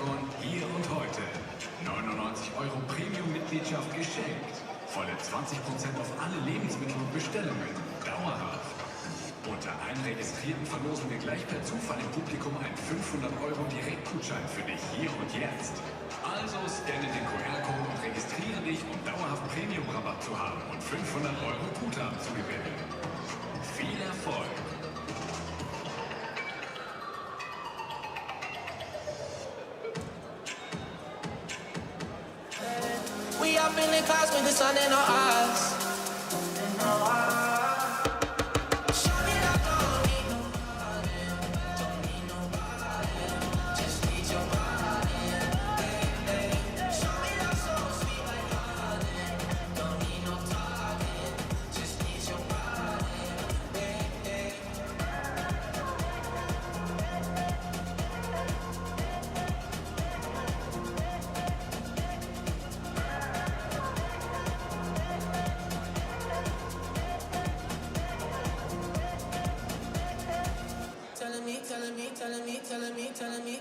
Oktagon hier und heute. 99 € Premium-Mitgliedschaft geschenkt. Volle 20% auf alle Lebensmittel und Bestellungen. Dauerhaft. Unter allen Registrierten verlosen wir gleich per Zufall im Publikum einen 500 € Direktgutschein für dich hier und jetzt. Also scanne den QR-Code und registriere dich, um dauerhaft Premium-Rabatt zu haben und 500 € Guthaben zu gewinnen. Viel Erfolg! We up in the clouds with the sun in our eyes.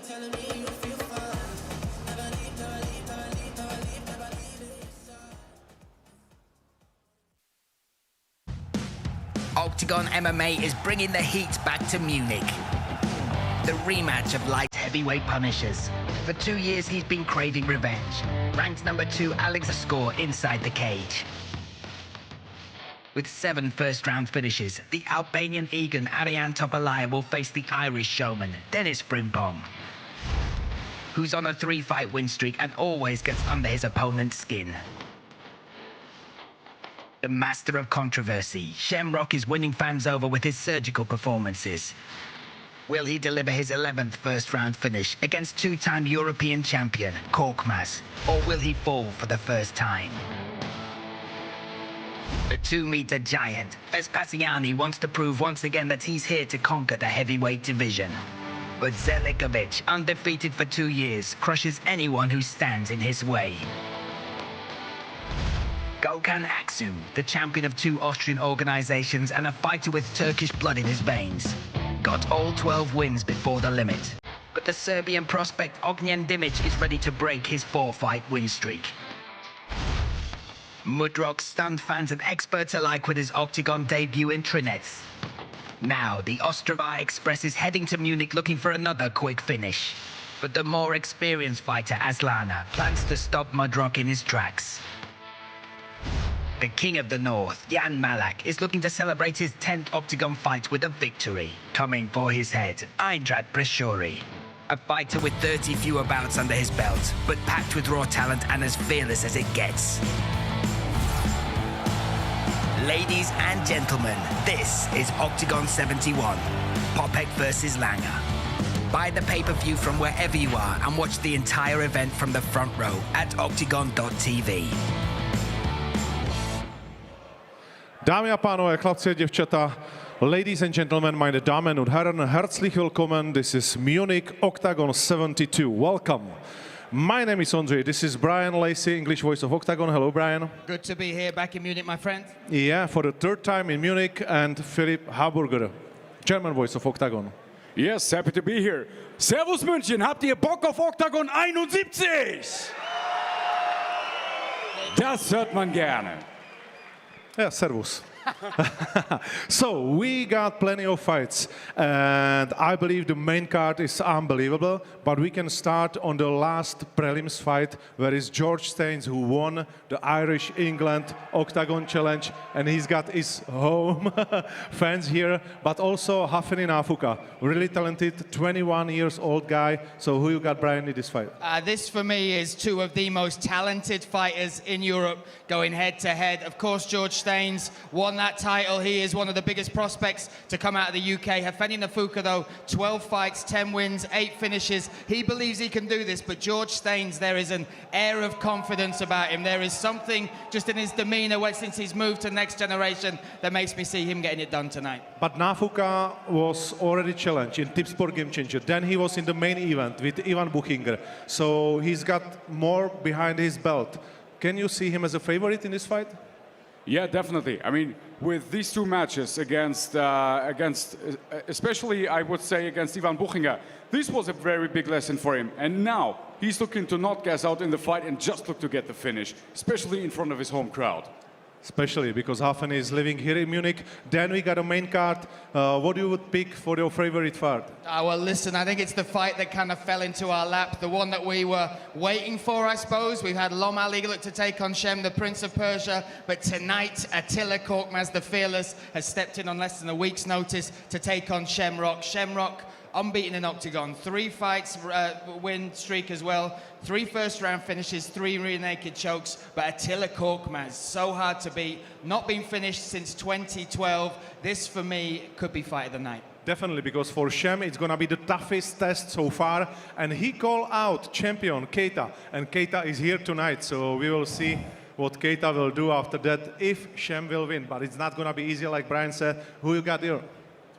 Telling me you feel fine. Never leave, never leave, never leave, never leave, never leave. OKTAGON MMA is bringing the heat back to Munich. The rematch of light heavyweight punishers. For 2 years, he's been craving revenge. Ranked number 2, Alex score inside the cage. With 7 first-round finishes, the Albanian Egan Ariane Topalaya will face the Irish showman, Dennis Frimpong, who's on a 3-fight win streak and always gets under his opponent's skin. The master of controversy, Shamrock is winning fans over with his surgical performances. Will he deliver his 11th first-round finish against 2-time European champion, Korkmaz, or will he fall for the first time? The 2-meter giant, Vespasiani, wants to prove once again that he's here to conquer the heavyweight division. But Zelikovic, undefeated for 2 years, crushes anyone who stands in his way. Gökhan Aksu, the champion of 2 Austrian organizations and a fighter with Turkish blood in his veins, got all 12 wins before the limit. But the Serbian prospect Ognjen Dimic is ready to break his 4-fight win streak. Mudrok stunned fans and experts alike with his OKTAGON debut in Trinec. Now, the Ostrava Express is heading to Munich looking for another quick finish. But the more experienced fighter Aslana plans to stop Mudrok in his tracks. The King of the North, Jan Malak, is looking to celebrate his 10th OKTAGON fight with a victory. Coming for his head, Bashori, a fighter with 30 fewer bouts under his belt, but packed with raw talent and as fearless as it gets. Ladies and gentlemen, this is OKTAGON 71, Popek vs. Langer. Buy the pay-per-view from wherever you are and watch the entire event from the front row at oktagon.tv. Dámy a pánové, chlapci a děvčata, ladies and gentlemen, meine Damen und Herren, herzlich willkommen. This is Munich OKTAGON 72. Welcome. My name is Andre. This is Brian Lacey, English voice of OKTAGON. Hello, Brian. Good to be here back in Munich, my friend. Yeah, for the 3rd time in Munich, and Philipp Haburger, German voice of OKTAGON. Yes, happy to be here. Servus München, habt ihr Bock auf OKTAGON 71? Das hört man gerne. Yeah, servus. So, we got plenty of fights, and I believe the main card is unbelievable, but we can start on the last prelims fight, where is George Staines, who won the Irish-England OKTAGON Challenge, and he's got his home fans here, but also Hafeni Nafuka, really talented, 21 years old guy. So who you got, Brian, in this fight? This, for me, is 2 of the most talented fighters in Europe going head-to-head. Of course, George Staines won that title. He is one of the biggest prospects to come out of the UK. Hafeni Nafuka, though, 12 fights, 10 wins, 8 finishes. He believes he can do this, but George Staines, there is an air of confidence about him. There is something just in his demeanor since he's moved to next generation that makes me see him getting it done tonight. But Nafuka was already challenged in Tipsport Game Changer. Then he was in the main event with Ivan Buchinger. So he's got more behind his belt. Can you see him as a favorite in this fight? Yeah, definitely. I mean, with these two matches against, especially I would say against Ivan Buchinger, this was a very big lesson for him. And now he's looking to not gas out in the fight and just look to get the finish, especially in front of his home crowd. Especially because Hafen is living here in Munich. Then we got a main card. What you would pick for your favorite fight? Well, listen, I think it's the fight that kind of fell into our lap, the one that we were waiting for, I suppose. We've had Lom Ali look to take on Shem, the Prince of Persia, but tonight, Attila Korkmaz, the Fearless, has stepped in on less than a week's notice to take on Shamrock. Shamrock, unbeaten in Octagon, 3 fights win streak as well, 3 first-round finishes, 3 rear naked chokes, but Attila Korkmaz, so hard to beat, not been finished since 2012. This, for me, could be fight of the night. Definitely, because for Shem, it's going to be the toughest test so far. And he called out champion Keita, and Keita is here tonight, so we will see what Keita will do after that, if Shem will win. But it's not going to be easy, like Brian said. Who you got here?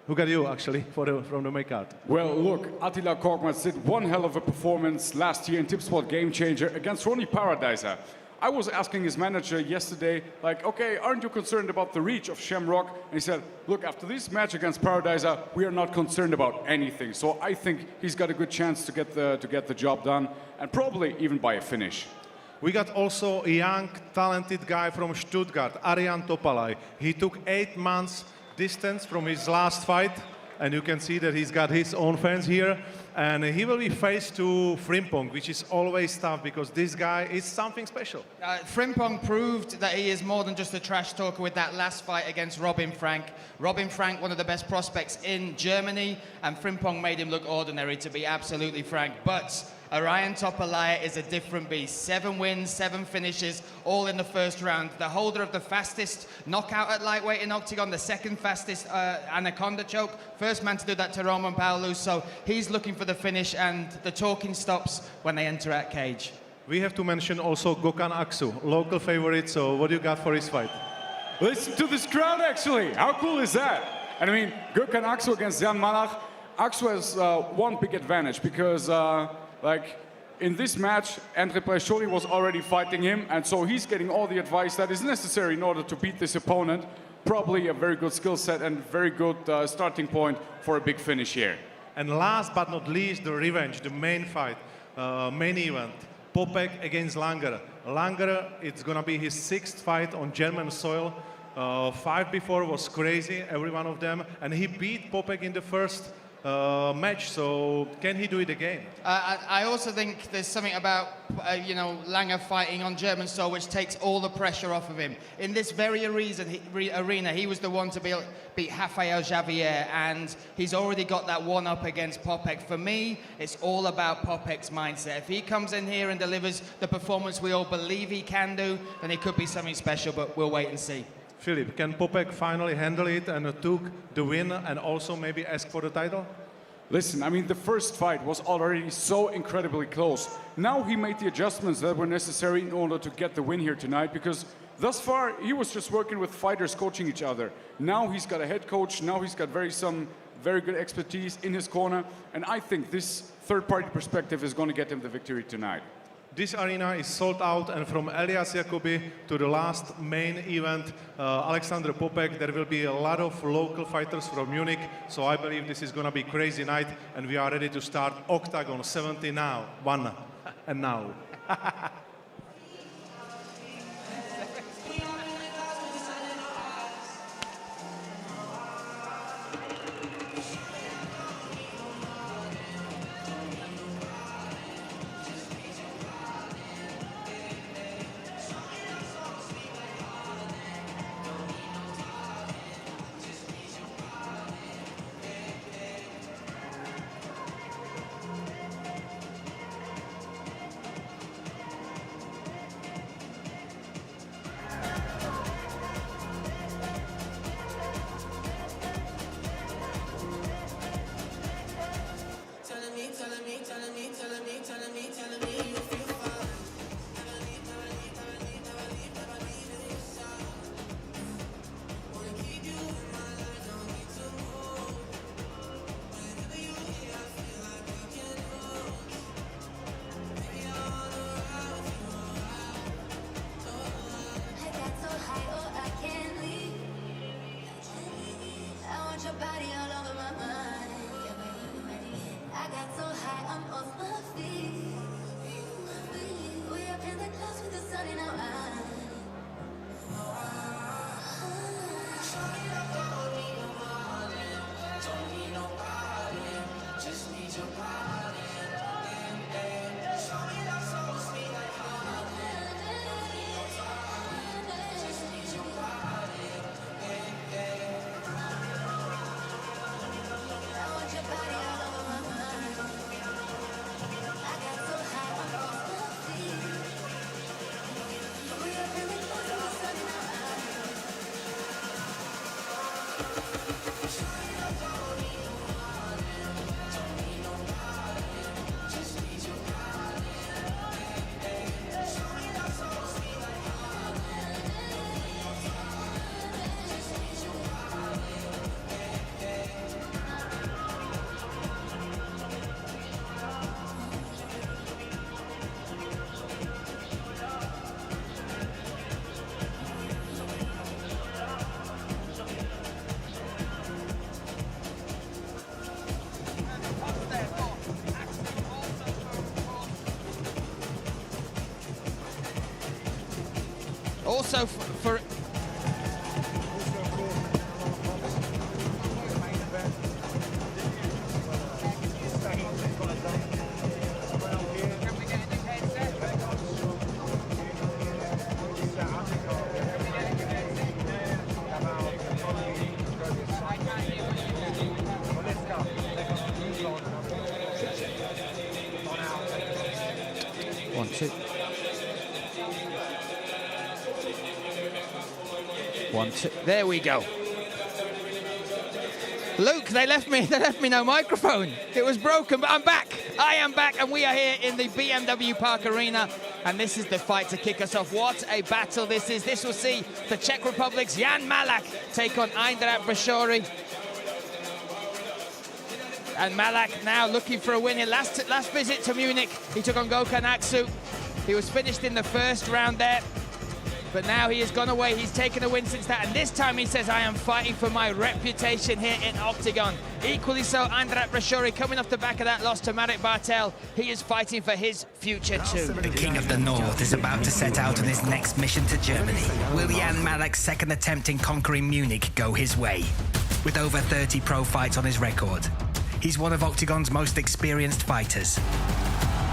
Who got you, actually, from the main card? Well, look, Attila Korkmaz did one hell of a performance last year in Tipsport Game Changer against Ronnie Paradiser. I was asking his manager yesterday, like, okay, aren't you concerned about the reach of Shamrock? And he said, look, after this match against Paradiser, we are not concerned about anything. So I think he's got a good chance to get the job done, and probably even by a finish. We got also a young, talented guy from Stuttgart, Arjan Topalai. He took 8 months distance from his last fight, and you can see that he's got his own fans here, and he will be faced to Frimpong, which is always tough because this guy is something special. Frimpong proved that he is more than just a trash talker with that last fight against Robin Frank. Robin Frank, one of the best prospects in Germany, and Frimpong made him look ordinary, to be absolutely frank. But Arjan Topalaya is a different beast. 7 wins, 7 finishes, all in the first round. The holder of the fastest knockout at lightweight in Octagon, the 2nd fastest Anaconda choke. First man to do that to Roman Paulus. So he's looking for the finish, and the talking stops when they enter that cage. We have to mention also Gökhan Aksu, local favorite. So what do you got for his fight? Listen to this crowd, actually. How cool is that? And I mean, Gökhan Aksu against Jan Malak. Aksu has one big advantage because like, in this match, Andre Bashori was already fighting him, and so he's getting all the advice that is necessary in order to beat this opponent. Probably a very good skill set and very good starting point for a big finish here. And last but not least, the revenge, the main fight, main event. Popek against Langer. Langer, it's gonna be his 6th fight on German soil. 5 before was crazy, every one of them, and he beat Popek in the first match, so can he do it again? I also think there's something about, Langer fighting on German soil which takes all the pressure off of him. In this very arena, he was the one to beat Rafael Javier, and he's already got that one up against Popek. For me, it's all about Popek's mindset. If he comes in here and delivers the performance we all believe he can do, then it could be something special, but we'll wait and see. Philip, can Popek finally handle it and took the win and also maybe ask for the title? Listen, I mean, the first fight was already so incredibly close. Now he made the adjustments that were necessary in order to get the win here tonight, because thus far he was just working with fighters coaching each other. Now he's got a head coach, now he's got some very good expertise in his corner, and I think this third-party perspective is going to get him the victory tonight. This arena is sold out, and from Elias Jacobi to the last main event, Alexander Popek, there will be a lot of local fighters from Munich, so I believe this is going to be a crazy night, and we are ready to start Octagon 70 now. 1 and now. I got so high, oh, I can't Also for One, two. 1, 2. There we go. Luke, they left me no microphone. It was broken, but I'm back. I am back, and we are here in the BMW Park Arena. And this is the fight to kick us off. What a battle this is. This will see the Czech Republic's Jan Malak take on Bashori. And Malak now looking for a win here. Last visit to Munich, he took on Gökhan Aksu. He was finished in the first round there. But now he has gone away. He's taken a win since that. And this time he says, I am fighting for my reputation here in Octagon. Equally so, Bashori coming off the back of that loss to Marek Bartel. He is fighting for his future too. The King of the North is about to set out on his next mission to Germany. Will Jan Malak's second attempt in conquering Munich go his way? With over 30 pro fights on his record, he's one of Octagon's most experienced fighters.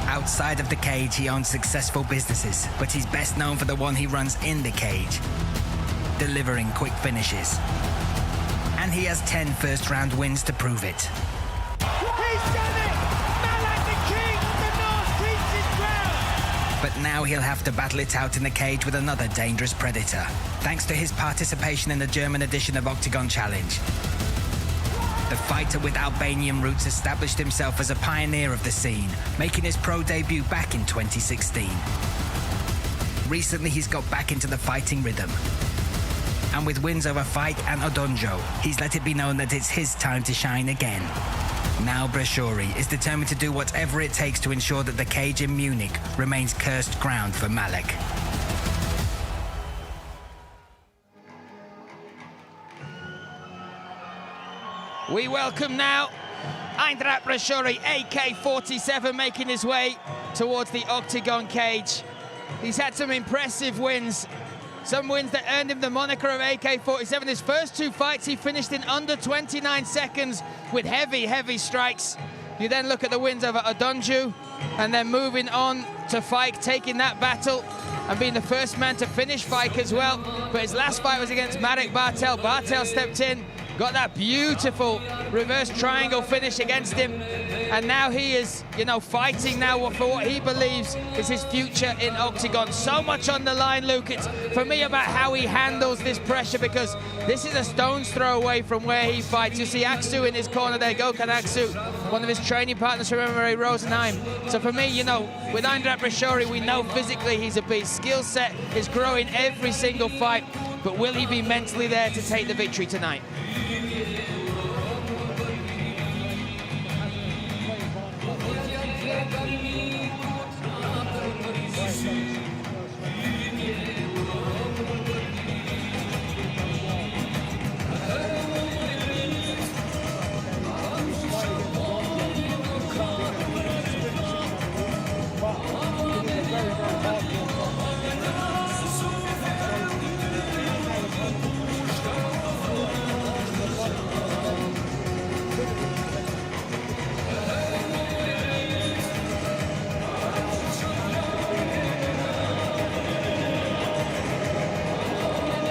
Outside of the cage, he owns successful businesses, but he's best known for the one he runs in the cage, delivering quick finishes. And he has 10 first-round wins to prove it. He's done it! Malak, the King of the North, keeps his ground! But now he'll have to battle it out in the cage with another dangerous predator, thanks to his participation in the German edition of Octagon Challenge. The fighter with Albanian roots established himself as a pioneer of the scene, making his pro debut back in 2016. Recently, he's got back into the fighting rhythm. And with wins over Fike and Odonjo, he's let it be known that it's his time to shine again. Now Bashori is determined to do whatever it takes to ensure that the cage in Munich remains cursed ground for Malak. We welcome now Bashori, AK-47, making his way towards the Octagon cage. He's had some impressive wins, some wins that earned him the moniker of AK-47. His first 2 fights, he finished in under 29 seconds with heavy strikes. You then look at the wins over Odonju, and then moving on to Fike, taking that battle and being the first man to finish Fike as well. But his last fight was against Marek Bartel. Bartel stepped in, got that beautiful reverse triangle finish against him. And now he is, fighting now for what he believes is his future in Octagon. So much on the line, Luke. It's, for me, about how he handles this pressure, because this is a stone's throw away from where he fights. You see Aksu in his corner there, Gökhan Aksu, one of his training partners from MMA Rosenheim. So for me, with Bashori, we know physically he's a beast. Skill set is growing every single fight, but will he be mentally there to take the victory tonight?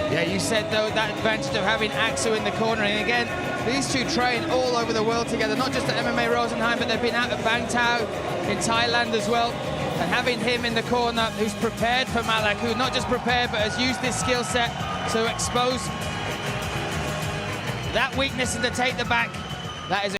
Yeah, you said, though, that advantage of having Aksu in the corner. And again, these two train all over the world together, not just at MMA Rosenheim, but they've been out at Bang Tao in Thailand as well. And having him in the corner, who's prepared for Malak, who not just prepared, but has used this skill set to expose that weakness and to take the back, that is a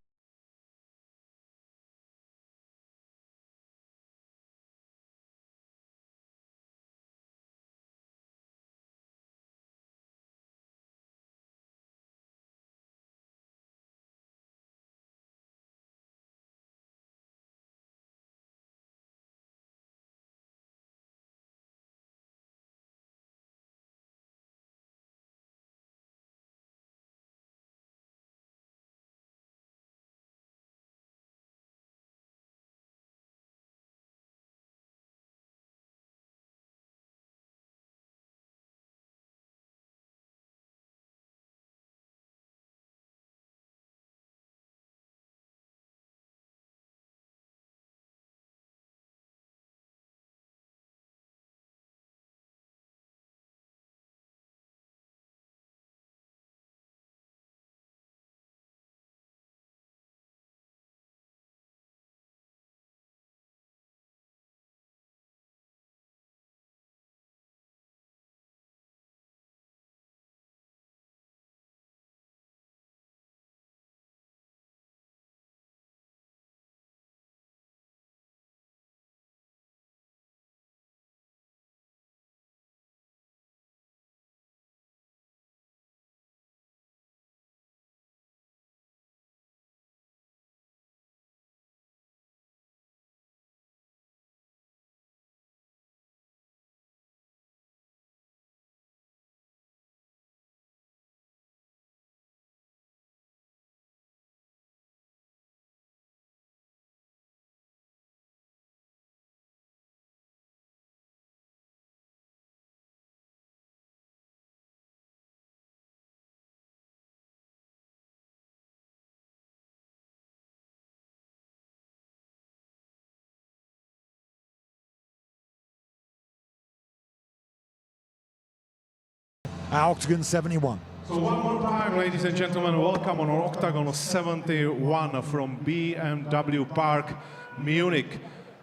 at Octagon 71. So one more time, ladies and gentlemen, welcome on Octagon 71 from BMW Park, Munich.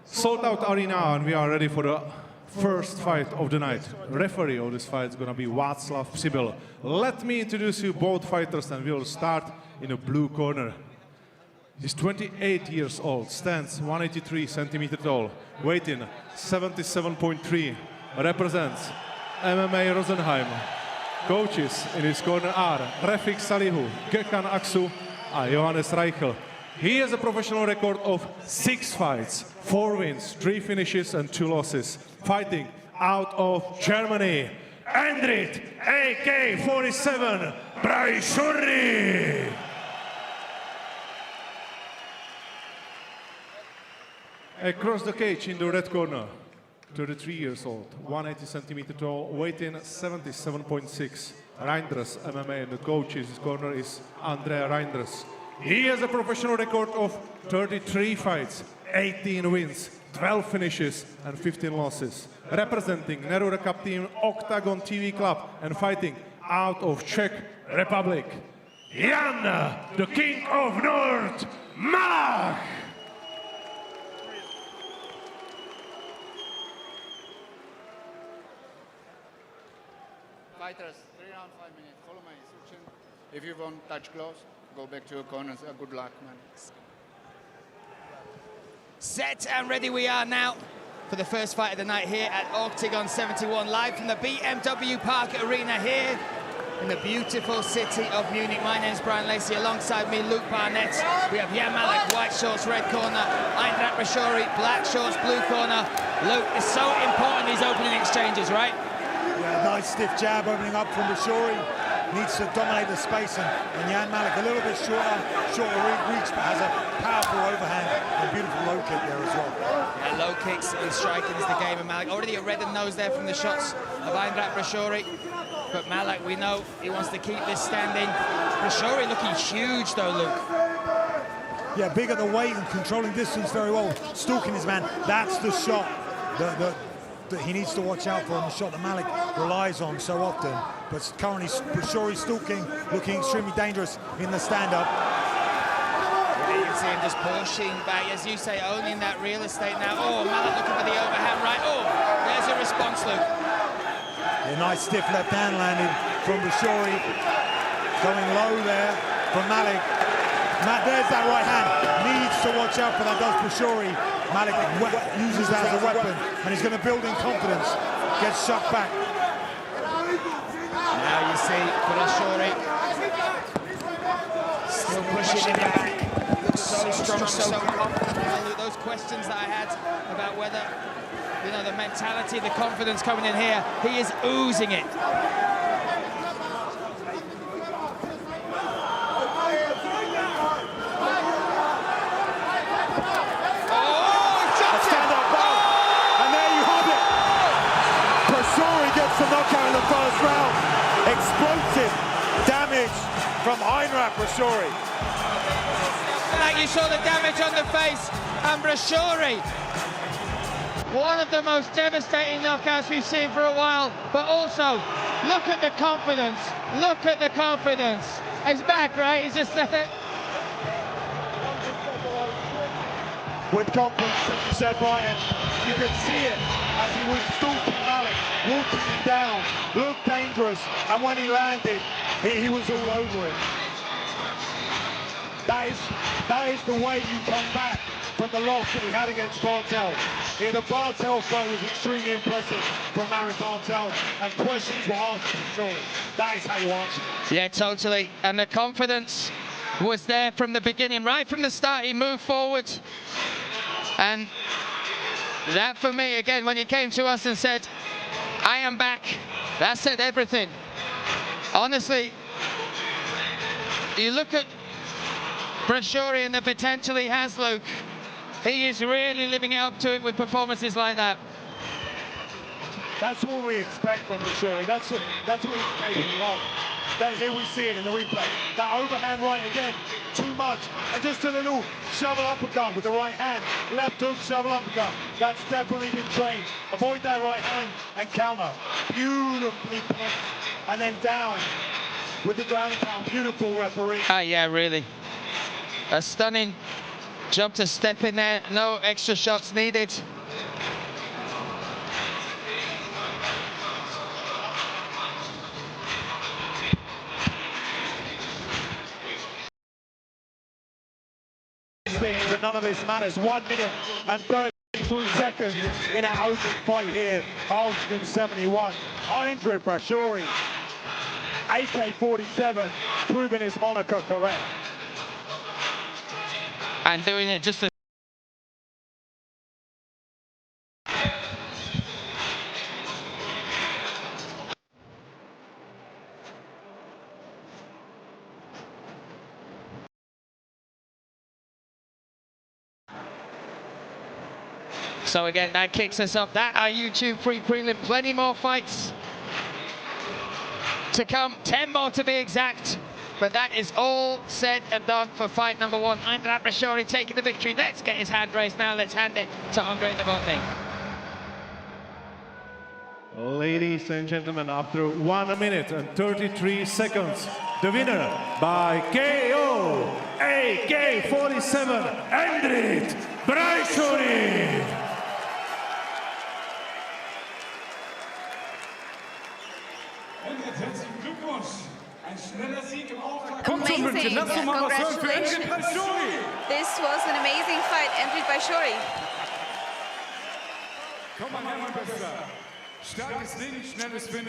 Sold out arena, and we are ready for the first fight of the night. Referee of this fight is going to be Václav Přibyl. Let me introduce you both fighters, and we'll start in the blue corner. He's 28 years old, stands 183 centimeters tall, weight in 77.3, represents MMA Rosenheim. Coaches in his corner are Refik Salihu, Gökhan Aksu, and Johannes Reichel. He has a professional record of 6 fights, 4 wins, 3 finishes and 2 losses. Fighting out of Germany, Andrit AK-47 Bashori. Across the cage in the red corner, 33 years old, 180 centimeters tall, weight in 77.6. Reinders MMA, and the coach in his corner is Andrea Reinders. He has a professional record of 33 fights, 18 wins, 12 finishes and 15 losses. Representing Neruda Cup team Octagon TV Club and fighting out of Czech Republic, Jan, the King of North, Malak! Fighters, 3 rounds, 5 minutes. Follow my instruction. If you want touch close, go back to your corners. Good luck, man. Set and ready we are now for the first fight of the night here at Octagon 71, live from the BMW Park Arena here in the beautiful city of Munich. My name's Brian Lacey, alongside me Luke Barnett. We have Jan Malak, white shorts, red corner, Einrat Bashori, black shorts, blue corner. Luke, it's so important these opening exchanges, right? Yeah, nice stiff jab opening up from Bashori. Needs to dominate the space, and Jan Malak a little bit shorter reach, but has a powerful overhand and beautiful low kick there as well. Yeah, low kicks and striking is the game of Malak. Already a reddened nose there from the shots of Einrat Bashori. But Malak, we know he wants to keep this standing. Bashori looking huge though, Luke. Yeah, big at the weight and controlling distance very well. Stalking his man, that's the shot that he needs to watch out for, and the shot that Malak relies on so often. But currently Bashori stalking, looking extremely dangerous in the stand-up. Yeah, you can see him just pushing back, as you say, owning that real estate now. Oh, Malak looking for the overhand right. Oh, there's a response, Luke. A nice stiff left hand landed from Bashori. Going low there from Malak. There's that right hand. Needs to watch out for that, does Bashori. Malak uses that as a weapon, and he's going to build in confidence. Gets shot back. Now you see Bashori still pushing him back. Looks so strong, so confident. Those questions that I had about whether, you know, the mentality, the confidence coming in here, he is oozing it. The knockout in the first round. Explosive damage from Einrat Bashori. Like you saw the damage on the face, and Bashori, one of the most devastating knockouts we've seen for a while, but also look at the confidence, look at the confidence. He's back, right? He's just there. With confidence, as you said, Brian, you could see it as he was stalking Malak, walking him down, looked dangerous, and when he landed, he was all over it. That is the way you come back from the loss that he had against Bartel. Yeah, the Bartel fight was extremely impressive from Aaron Bartel, and questions were asked for sure. That is how you answer. Yeah, totally. And the confidence was there from the beginning, right from the start. He moved forward. And that for me, again, when he came to us and said, I am back, that said everything. Honestly, you look at Bashori and the potential he has, Luke. He is really living up to it with performances like that. That's what we expect from Bashori. That's what he's capable of. Then here we see it in the replay. That overhand right again, too much. And just a little shovel uppercut with the right hand. Left hook, shovel uppercut. That's definitely been trained. Avoid that right hand and counter. Beautifully punched. And then down with the ground pound. Beautiful referee. Yeah, really. A stunning jump to step in there. No extra shots needed. But none of this matters. 1 minute and 33 seconds in an open fight here. OKTAGON 71. Andre Bashori, AK-47, proving his moniker correct. And doing it just So again, that kicks us off. That our YouTube prelim. Plenty more fights to come. 10 more to be exact. But that is all said and done for fight number 1. Andre Bashori taking the victory. Let's get his hand raised now. Let's hand it to Andre Novotny. Ladies and gentlemen, after 1 minute and 33 seconds, the winner by KO, AK-47, Andre Bashori. Amazing, congratulations. This was an amazing fight, Andre Bashori.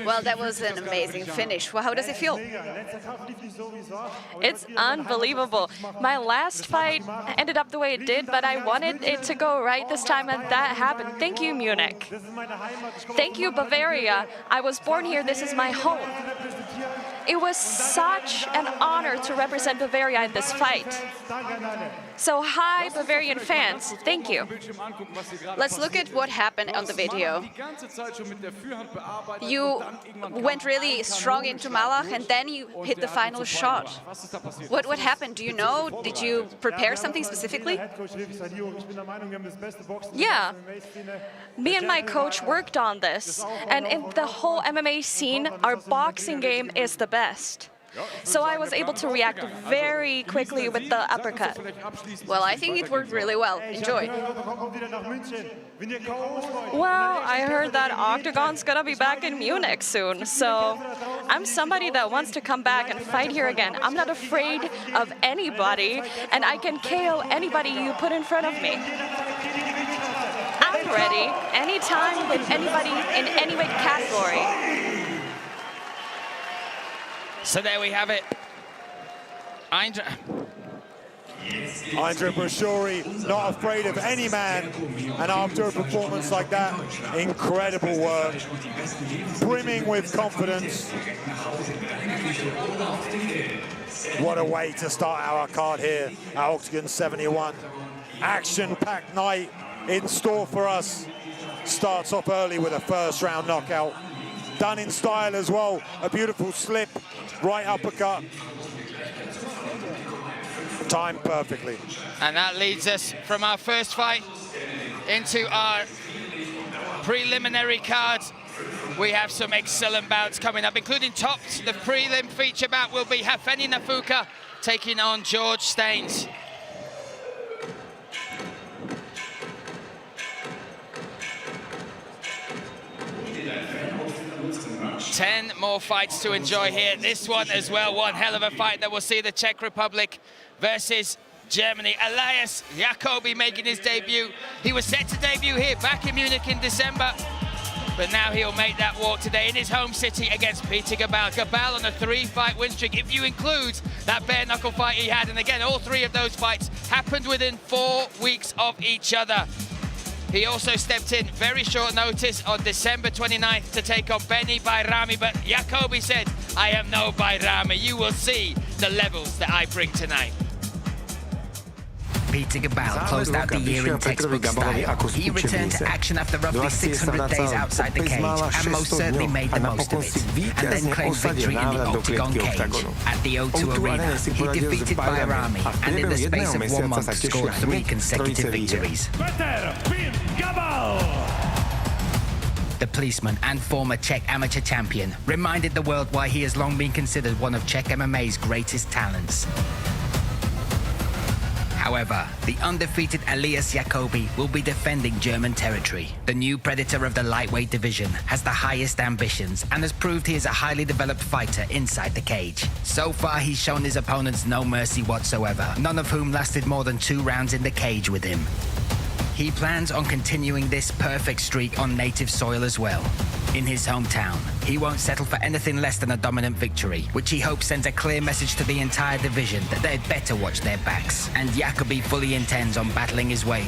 Well, that was an amazing finish. Well, how does it feel? It's unbelievable. My last fight ended up the way it did, but I wanted it to go right this time, and that happened. Thank you, Munich. Thank you, Bavaria. I was born here. This is my home. It was such an honor to represent Bavaria in this fight. So, hi, Bavarian fans. Thank you. Let's look at what happened on the video. You went really strong into Malak, and then you hit the final shot. What happened? Do you know? Did you prepare something specifically? Yeah. Me and my coach worked on this, and in the whole MMA scene, our boxing game is the best. So I was able to react very quickly with the uppercut. Well, I think it worked really well. Enjoy. Well, I heard that OKTAGON's gonna be back in Munich soon, so I'm somebody that wants to come back and fight here again. I'm not afraid of anybody, and I can KO anybody you put in front of me. I'm ready, anytime, with anybody in any weight category. So there we have it. Andre Bashori, not afraid of any man, and after a performance like that, incredible work, brimming with confidence. What a way to start our card here at OKTAGON 71. Action-packed night in store for us. Starts off early with a first-round knockout. Done in style as well, a beautiful slip, right uppercut. Timed perfectly. And that leads us from our first fight into our preliminary card. We have some excellent bouts coming up, including topped. The prelim feature bout will be Hafeni Nafuka taking on George Staines. 10 more fights to enjoy here. This one as well, one hell of a fight that will see the Czech Republic versus Germany. Elias Jacobi making his debut. He was set to debut here back in Munich in December, but now he'll make that walk today in his home city against Peter Gabal. Gabal on a 3-fight win streak, if you include that bare knuckle fight he had. And again, all 3 of those fights happened within 4 weeks of each other. He also stepped in very short notice on December 29th to take on Benny Bayrami, but Jacobi said, I am no Bayrami. You will see the levels that I bring tonight. Peter Gabal closed out the year in textbook style. He returned to action after roughly 600 days outside the cage and most certainly made the most of it, and then claimed victory in the Octagon cage. At the O2 Arena, he defeated Bayrami and in the space of 1 month scored 3 consecutive victories. The policeman and former Czech amateur champion reminded the world why he has long been considered one of Czech MMA's greatest talents. However, the undefeated Elias Jacobi will be defending German territory. The new predator of the lightweight division has the highest ambitions and has proved he is a highly developed fighter inside the cage. So far, he's shown his opponents no mercy whatsoever, none of whom lasted more than 2 rounds in the cage with him. He plans on continuing this perfect streak on native soil as well. In his hometown, he won't settle for anything less than a dominant victory, which he hopes sends a clear message to the entire division that they'd better watch their backs. And Jacobi fully intends on battling his way